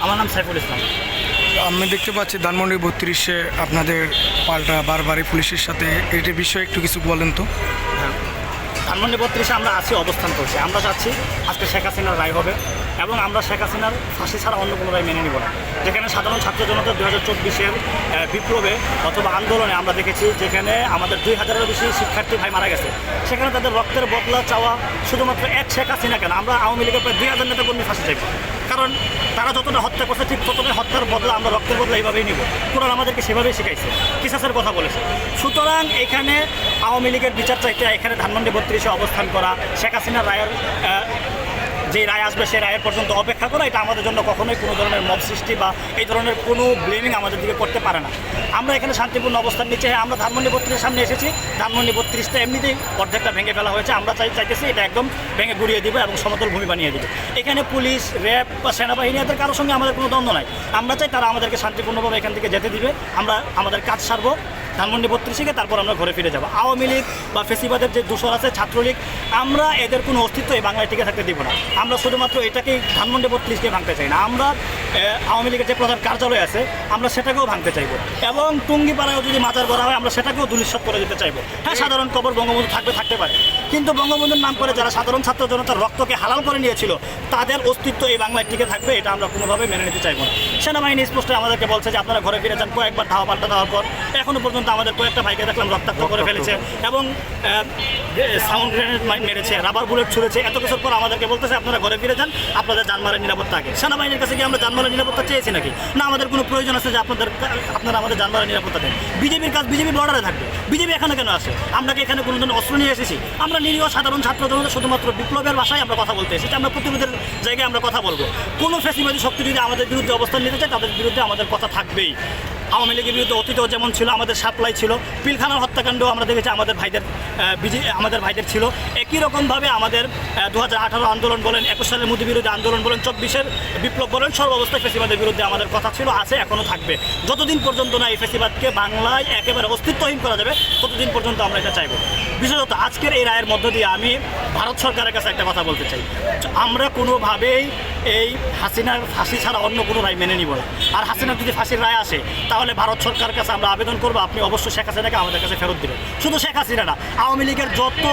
আমার নাম সাইফুল ইসলাম। আমি দেখতে পাচ্ছি ধানমন্ডি 32-এ আপনাদের পাল্টা বারবারই পুলিশের সাথে এটার বিষয়ে একটু কিছু বলেন তো। হ্যাঁ, ধানমন্ডি 32-এ আমরা আছি, অবস্থান করছি। আমরা চাচ্ছি আজকে শেখ হাসিনার রায় হবে এবং আমরা শেখ হাসিনার ফাঁসি ছাড়া অন্য কোনো রায় মেনে নিব না। যেখানে সাধারণ ছাত্র জনতা 2024-এর বিপ্লবে অথবা আন্দোলনে আমরা দেখেছি যেখানে আমাদের 2000-এরও বেশি শিক্ষার্থী ভাই মারা গেছে, সেখানে তাদের রক্তের বদলা চাওয়া শুধুমাত্র এক শেখ হাসিনা কেন, আমরা আওয়ামী লীগের প্রায় 2000 নেতা কর্মী ফাঁসি চাইব। কারণ তারা যতটা হত্যা করছে ঠিক ততটাই হত্যার বদলা আমরা রক্তের বদলা এইভাবেই নিব। কোরআন আমাদেরকে সেভাবেই শিখাইছে, কিসাসের কথা বলেছে। সুতরাং এখানে আওয়ামী লীগের বিচার চাইতে এখানে ধানমন্ডি 32-এ অবস্থান করা, শেখ হাসিনার রায়ের যে রায় আসবে সেই রায়ের পর্যন্ত অপেক্ষা করা, এটা আমাদের জন্য কখনোই কোনো ধরনের মব সৃষ্টি বা এই ধরনের কোনো ব্লেমিং আমাদের দিকে করতে পারে না। আমরা এখানে শান্তিপূর্ণ অবস্থান নিচ্ছি। আমরা ধানমন্ডি 32-এর সামনে এসেছি। ধানমন্ডি 32টা এমনিতেই অর্ধেকটা ভেঙে ফেলা হয়েছে। আমরা চাইতেছি এটা একদম ভেঙে গুড়িয়ে দিব এবং সমতল ভূমি বানিয়ে দিব। এখানে পুলিশ, র্যাব বা সেনাবাহিনী এদের কারোর সঙ্গে আমাদের কোনো দ্বন্দ্ব নাই। আমরা চাই তারা আমাদেরকে শান্তিপূর্ণভাবে এখান থেকে যেতে দিবে। আমরা আমাদের কাজ সারবো ধানমন্ডি 32-এ, তারপর আমরা ঘরে ফিরে যাব। আওয়ামী লীগ বা ফেসিবাদের যে দূষর আছে ছাত্রলীগ, আমরা এদের কোনো অস্তিত্ব এই বাংলায় টিকে থাকতে দিব না। আমরা শুধুমাত্র এটাকেই ধানমন্ডি 32-কে ভাঙতে চাই না। আমরা আওয়ামী লীগের যে প্রধান কার্যালয় আছে আমরা সেটাকেও ভাঙতে চাইব এবং টুঙ্গিপাড়ায়ও যদি মাজার করা হয় আমরা সেটাকেও ধূলিসাৎ করে দিতে চাইব। হ্যাঁ, সাধারণ কবর বঙ্গবন্ধু থাকতে পারে, কিন্তু বঙ্গবন্ধুর নাম করে যারা সাধারণ ছাত্র জনতার রক্তকে হালাল করে নিয়েছিল তাদের অস্তিত্ব এই বাংলায় টিকে থাকবে, এটা আমরা কোনোভাবে মেনে নিতে চাইব না। সেনাবাহিনী স্পষ্ট আমাদেরকে বলছে যে আপনারা ঘরে ফিরে যান। কয়েকবার ধাওয়া পাল্টা দেওয়ার পর এখনও পর্যন্ত আমাদের কয়েকটা ভাইকে দেখলাম রক্তাক্ত করে ফেলেছে এবং সাউন্ড গ্রেনেড মেরেছে, রাবার বুলেট ছুঁড়েছে। এত কিছুর পর আমাদেরকে বলতেছে আপনারা ঘরে ফিরে যান, আপনাদের জানমালের নিরাপত্তা আগে। সেনাবাহিনীর কাছে কি আমরা জানমালের নিরাপত্তা চেয়েছি নাকি? না, আমাদের কোনো প্রয়োজন আছে যে আপনারা আমাদের জানমালের নিরাপত্তা দেন? বিজেপির কাজ বিজেপি বর্ডারে থাকবে। বিজেপি এখানে কেন আসে? আমরা কি এখানে কোনো ধরনের অস্ত্র নিয়ে এসেছি? আমরা নিরীহ সাধারণ ছাত্র জনতা শুধুমাত্র বিপ্লবের ভাষায় আমরা কথা বলতে এসেছি। আমরা প্রতিরোধের জায়গায় আমরা কথা বলবো। কোনো ফ্যাসিবাদী শক্তি যদি আমাদের বিরুদ্ধে অবস্থান নিতে চায় তাদের বিরুদ্ধে আমাদের কথা থাকবেই। আওয়ামী লীগের বিরুদ্ধে অতীতেও যেমন ছিল, আমাদের সাপ্লাই ছিল, পিলখানার হত্যাকাণ্ডও আমরা দেখেছি আমাদের ভাইদের ছিল। একই রকমভাবে আমাদের 2018 আন্দোলন বলেন, 21 সালের মোদি বিরোধী আন্দোলন বলেন, 24-এর বিপ্লব বলেন, সর্বাবস্থায় ফেসিবাদের বিরুদ্ধে আমাদের কথা ছিল, আছে, এখনও থাকবে। যতদিন পর্যন্ত না এই ফেসিবাদকে বাংলায় একেবারে অস্তিত্বহীন করা যাবে ততদিন পর্যন্ত আমরা এটা চাইব। বিশেষত আজকের এই রায়ের মধ্য দিয়ে আমি ভারত সরকারের কাছে একটা কথা বলতে চাই। আমরা কোনোভাবেই এই হাসিনার ফাঁসি ছাড়া অন্য কোনো রায় মেনে নিব না। আর হাসিনার যদি ফাঁসির রায় আসে তাহলে ভারত সরকারের কাছে আমরা আবেদন করবো আপনি অবশ্যই শেখ হাসিনাকে আমাদের কাছে ফেরত দেবেন। শুধু শেখ হাসিনা না, আওয়ামী লীগের যত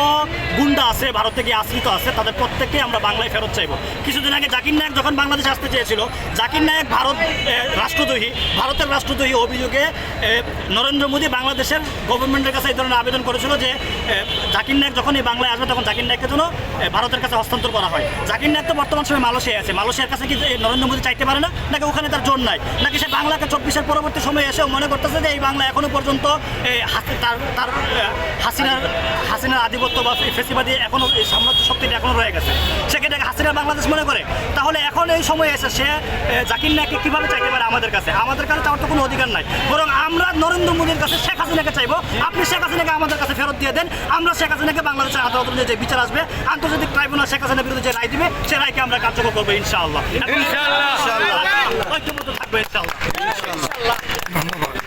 গুন্ডা আছে ভারত থেকে আশ্রিত আছে তাদের প্রত্যেককে আমরা বাংলায় ফেরত চাইব। কিছুদিন আগে জাকির নায়েক যখন বাংলাদেশে আসতে চেয়েছিল, জাকির নায়েক ভারতের রাষ্ট্রদ্রোহী অভিযোগে নরেন্দ্র মোদী বাংলাদেশের গভর্নমেন্টের কাছে এই ধরনের আবেদন করেছিল যে জাকির নায়েক যখন এই বাংলায় আসবে তখন জাকির নায়েককে যেন ভারতের কাছে হস্তান্তর করা হয়। জাকির নায়েক তো বর্তমান সময় মালয়েশিয়ায় আছে। মালয়েশিয়ার কাছে কি নরেন্দ্র মোদী চাইতে পারে না? নাকি ওখানে তার জোর নাই? নাকি সে বাংলাকে 24-এর পরবর্তী সময় এসেও মনে করতেছে যে এই বাংলা এখনও পর্যন্ত তার হাসিনার আধিপত্য বা ফেসিবাদী এখনও এই সাম্রাজ্য শক্তিটা এখনও রয়ে গেছে? সেটাকে হাসিনার বাংলাদেশ মনে করে? তাহলে এখন এই সময় এসে সে জাকির নায়েককে কীভাবে চাইতে পারে আমাদের কাছে? আমাদের কাছে চাওয়ার তো কোনো অধিকার নাই। বরং আমরা নরেন্দ্র মোদীর কাছে শেখ হাসিনাকে চাইবো, আপনি শেখ হাসিনাকে আমাদের কাছে ফেরত দিয়ে দেন। আমরা শেখ হাসিনাকে বাংলাদেশের আদালত অনুযায়ী যে বিচার আসবে, আন্তর্জাতিক ট্রাইব্যুনাল শেখ হাসিনার বিরুদ্ধে যে রায় দিবে সে রায়কে আমরা কার্যকর করবো ইনশাআল্লাহ। ঐক্যবদ্ধ থাকবো ইনশাআল্লাহ। ধন্যবাদ।